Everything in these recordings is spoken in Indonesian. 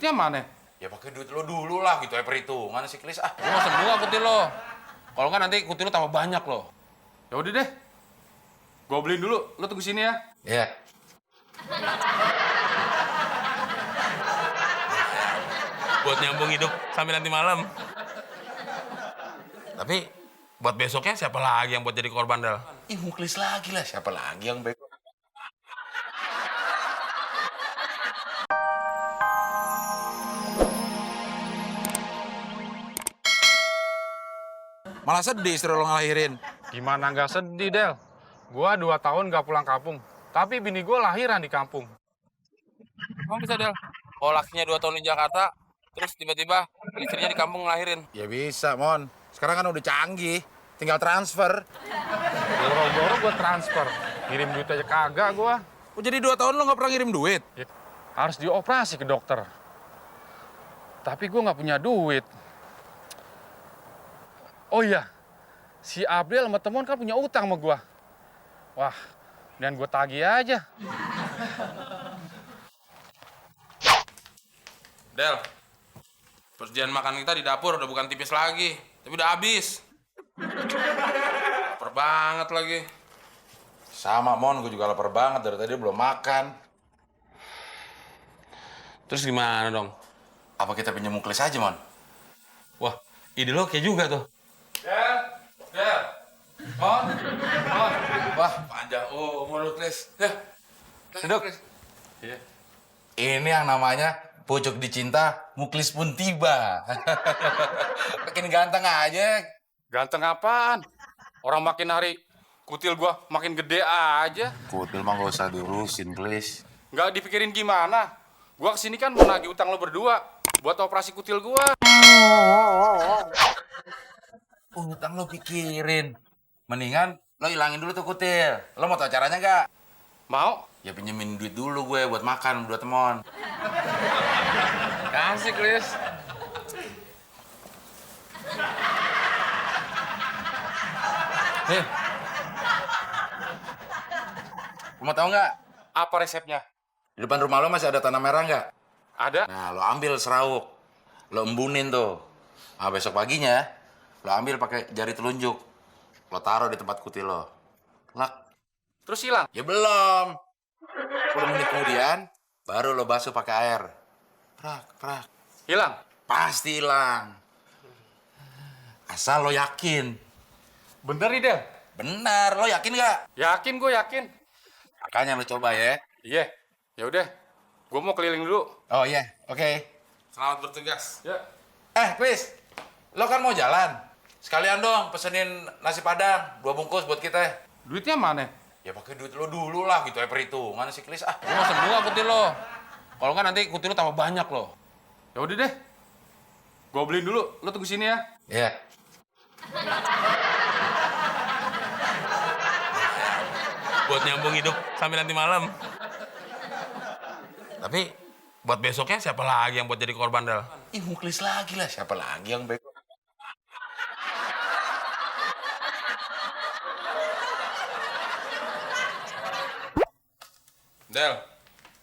Duitnya mana? Ya pakai duit lo dulu lah gitu ya, perhitungan si Klis. Ah, Lu mau sembuh kutil lo. Kalau nggak nanti kutil lo tambah banyak lo. Ya udah deh. Gua beliin dulu. Lo tunggu sini ya. ya. Buat nyambung hidup sampai nanti malam. Tapi buat besoknya siapa lagi yang buat jadi korban, Del? Ih, Muklis lagi lah. Siapa lagi yang bego? Malah sedih istri lo ngelahirin. Gimana nggak sedih, Del? Gua 2 tahun nggak pulang kampung. Tapi bini gua lahiran di kampung. Emang bisa, Del? Oh, lakinya 2 tahun di Jakarta, terus tiba-tiba istrinya di kampung ngelahirin. Ya bisa, Mon. Sekarang kan udah canggih. Tinggal transfer. Boro-boro gua transfer. Ngirim duit aja kagak gua. Oh, jadi 2 tahun lo nggak pernah ngirim duit? Ya, harus dioperasi ke dokter. Tapi gua nggak punya duit. Oh iya, si April sama temen kan punya utang sama gua. Wah, dan gua tagih aja. Del, persediaan makan kita di dapur udah bukan tipis lagi, tapi udah habis. Lapar banget lagi. Sama, Mon. Gue juga lapar banget. Dari tadi belum makan. Terus gimana dong? Apa kita pinjam Muklis aja, Mon? Wah, ide lo kayak juga tuh. Del. Oh. Wah, Panjang umur lu, Klis. Ya, duduk. Iya. Ini yang namanya pucuk dicinta, Muklis pun tiba. Makin ganteng aja. Ganteng apaan? Orang makin hari kutil gua makin gede aja. Kutil mah gak usah diurusin, Klis. Nggak dipikirin gimana. Gua kesini kan mau nagih utang lo berdua buat operasi kutil gua. Utang lo pikirin. Mendingan lo hilangin dulu tuh kutil. Lo mau tau caranya nggak? Mau? Ya pinjemin duit dulu gue buat makan berdua temon. Kasih, Kris. Nih. Lo mau tau nggak? Apa resepnya? Di depan rumah lo masih ada tanah merah nggak? Ada? Nah, lo ambil serawuk. Lo embunin tuh. Nah, besok paginya, lo ambil pakai jari telunjuk. Lo taruh di tempat kutil lo. Lak. Terus hilang? Ya belum. 10 menit kemudian, baru lo basuh pakai air. Prak. Hilang? Pasti hilang. Asal lo yakin. Bener nih, Del? Benar, lo yakin nggak? Yakin, gue yakin. Makanya lo coba ya. Iya. Ya udah. Gue mau keliling dulu. Oh iya, oke. Selamat bertugas. Ya. Chris, lo kan mau jalan. Sekalian dong pesenin nasi padang 2 bungkus buat kita. Duitnya mana? Ya pakai duit lo dulu lah gitu ya, perhitungan si Klis. Ah, Lu mau sembuh kutil lo. Kalau nggak nanti kutil lo tambah banyak lo. Ya udah deh. Gue beliin dulu. Lo tunggu sini ya. ya. Buat nyambung hidup sampai nanti malam. Tapi buat besoknya siapa lagi yang buat jadi korban, Del? Ih, Muklis lagi lah. Siapa lagi yang bego? Del,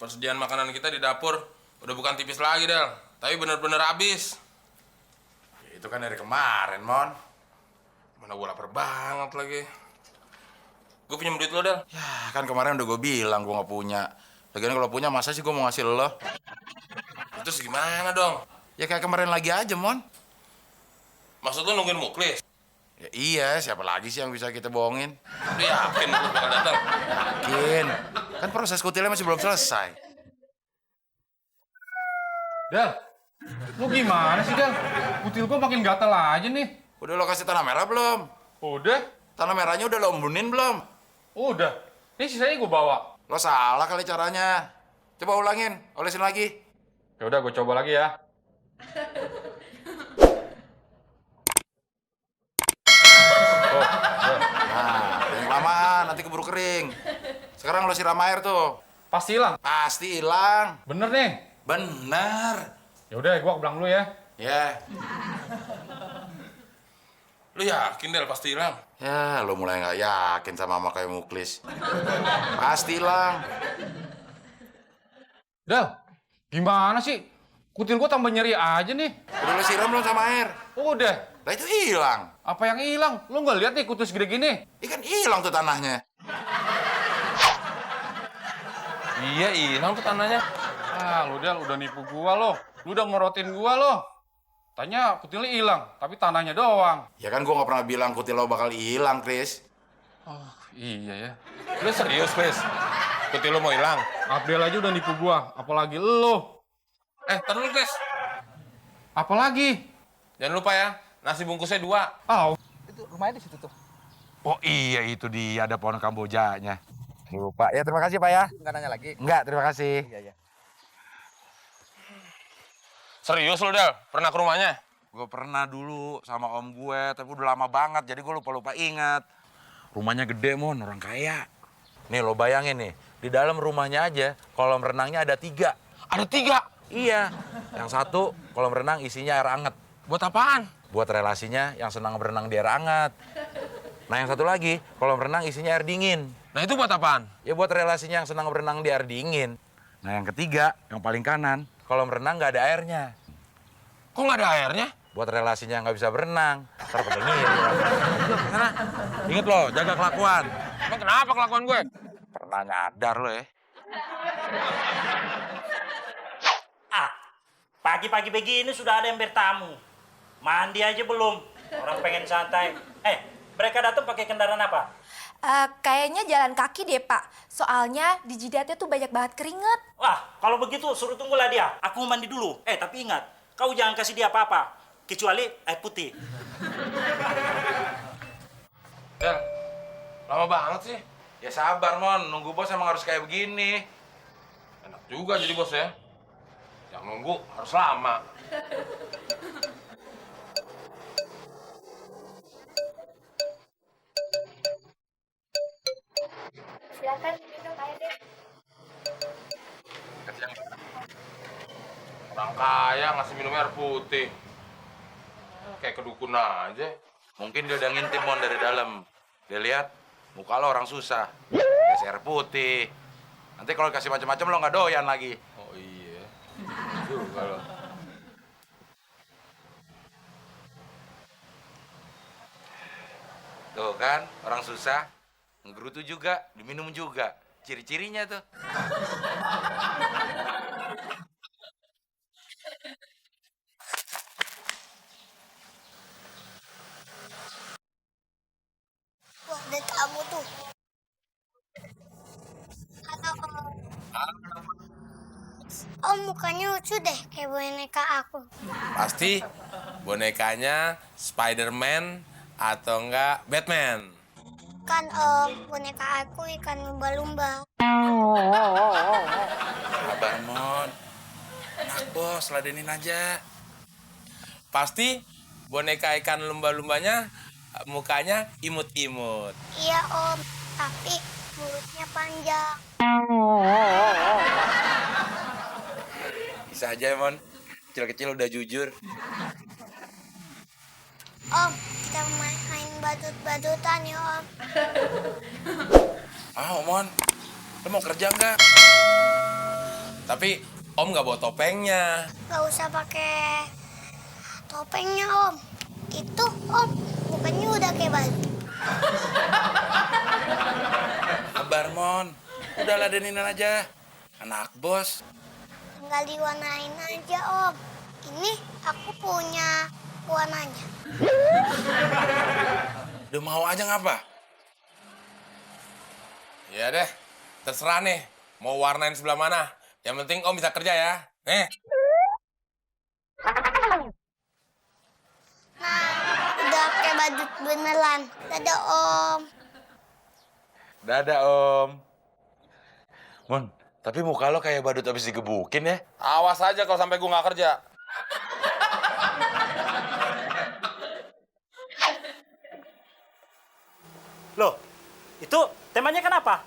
persediaan makanan kita di dapur udah bukan tipis lagi, Del. Tapi bener-bener habis. Ya, itu kan dari kemarin, Mon. Mana gue lapar banget lagi. Gue pinjam duit lo, Del. Ya, kan kemarin udah gue bilang gue nggak punya. Lagian kalau punya, masa sih gue mau ngasih lo? Terus gimana dong? Ya kayak kemarin lagi aja, Mon. Maksud lo nungguin Muklis? Ya iya, siapa lagi sih yang bisa kita bohongin? Lu yakin Muklis bakal datang? Yakin. Kan proses kutilnya masih belum selesai. Del. Lo gimana sih, Del? Kutil gue makin gatal aja nih. Udah lo kasih tanah merah belum? Udah. Tanah merahnya udah lo embunin belum? Udah. Ini sisanya gue bawa. Lo salah kali caranya. Coba ulangin, olesin lagi. Ya udah, gue coba lagi ya. Oh, ya. Nah, yang kelamaan, nanti keburu kering. Sekarang lo siram air tuh. Pasti hilang. Pasti hilang. Bener nih. Bener. Ya udah, gue pulang dulu ya. Ya. Lu yakin, Del, pasti hilang? Ya, lo mulai nggak yakin sama mama kayak Muklis. Pasti hilang. Del, gimana sih? Kutil gua tambah nyeri aja nih. Udah lo siram belum sama air? Udah. Lah itu hilang. Apa yang hilang? Lu nggak lihat nih kutil segede gini? Ikan hilang tuh tanahnya. Iya, hilang tuh tanahnya. Ah, lu Del, udah nipu gua lo. Lu udah ngorotin gua lo. Tanya kutilnya hilang, tapi tanahnya doang. Ya kan gua nggak pernah bilang kutil lo bakal hilang, Chris. Oh, iya ya. Lu serius, Chris? Kutil lu mau hilang? Abdel aja udah nipu gua, apalagi lo. Tar dulu, Chris. Apalagi? Jangan lupa ya, nasi bungkusnya 2. Oh, Itu rumahnya di situ tuh. Oh iya, itu dia, ada pohon kambojanya. Lupa. Ya terima kasih Pak ya. Nggak nanya lagi. Enggak, terima kasih. Iya, iya. Serius lu, Del? Pernah ke rumahnya? Gue pernah dulu sama om gue, tapi udah lama banget, jadi gue lupa-lupa ingat. Rumahnya gede, Mon, orang kaya. Nih, lo bayangin nih, di dalam rumahnya aja, kolam renangnya ada 3. Ada 3? Iya, yang satu kolam renang isinya air anget. Buat apaan? Buat relasinya yang senang berenang di air hangat. Nah, yang satu lagi, kolam renang isinya air dingin. Nah, itu buat apaan? Ya buat relasinya yang senang berenang di air dingin. Nah, yang ketiga, yang paling kanan, kolam renang nggak ada airnya. Kok nggak ada airnya? Buat relasinya nggak bisa berenang. Ntar pada ngiri. Sana, inget lo, jaga kelakuan. Emang kenapa kelakuan gue? Pernah nyadar lo ya. Pagi-pagi begini sudah ada yang bertamu. Mandi aja belum. Orang pengen santai. Mereka datang pakai kendaraan apa? Kayaknya jalan kaki deh, Pak. Soalnya di jidatnya tuh banyak banget keringet. Wah, kalau begitu suruh tunggulah dia. Aku mau mandi dulu. Tapi ingat, kau jangan kasih dia apa-apa. Kecuali air putih. Del, lama banget sih. Ya sabar, Mon. Nunggu bos emang harus kayak begini. Enak juga jadi bos ya. Yang nunggu harus lama. Silakan minum air deh. Orang kaya ngasih minum air putih. Kayak kedukun aja. Mungkin dia udah ngintip, Mon, dari dalam. Dia lihat, muka lo orang susah. Kasih air putih. Nanti kalau kasih macam-macam lo nggak doyan lagi. Oh iya. Juga lo. Tuh kan, orang susah. Ngegerutu juga, diminum juga. Ciri-cirinya tuh. Wah, ada tamu tuh. Halo, Om. Om, mukanya lucu deh, kayak boneka aku. Pasti bonekanya Spider-Man atau enggak Batman. Kan, Om, boneka aku ikan lumba-lumba. Sabar, Mon. Nah, bos, ladenin aja. Pasti boneka ikan lumba-lumbanya mukanya imut-imut. Iya, Om, tapi mulutnya panjang. Bisa aja, Mon. Kecil-kecil udah jujur. Om, kita main badut-badutan ya, Om. Mon. Lo mau kerja nggak? Tapi Om nggak bawa topengnya. Gak usah pakai topengnya, Om. Itu, Om, mukanya udah kayak badut. Sabar, Mon. Udah ladenin aja. Anak bos. Tinggal diwarnain aja, Om. Ini aku punya warnanya. Udah mau aja ngapa? Ya deh, terserah nih. Mau warnain sebelah mana? Yang penting Om bisa kerja ya. Nah, udah kayak badut beneran. Dadah, Om. Dadah, Om. Mon, tapi muka lo kayak badut habis digebukin ya? Awas aja kalau sampai gue nggak kerja. Loh, itu temanya kenapa?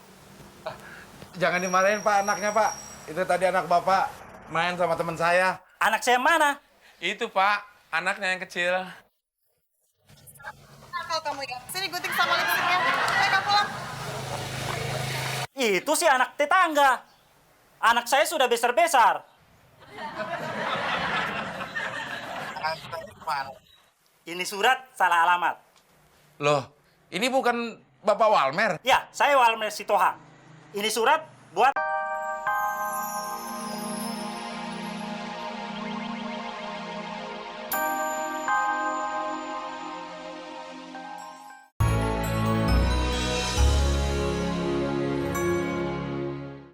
Jangan dimarahin, Pak, anaknya, Pak. Itu tadi anak Bapak main sama teman saya. Anak saya mana? Itu Pak, anaknya yang kecil. Kalau kamu ya, sini gunting sama lipstiknya. Ayo kamu pulang. Itu sih anak tetangga. Anak saya sudah besar-besar. Ini surat salah alamat. Loh, ini bukan Bapak Walmer. Ya, saya Walmer Sitohang. Ini surat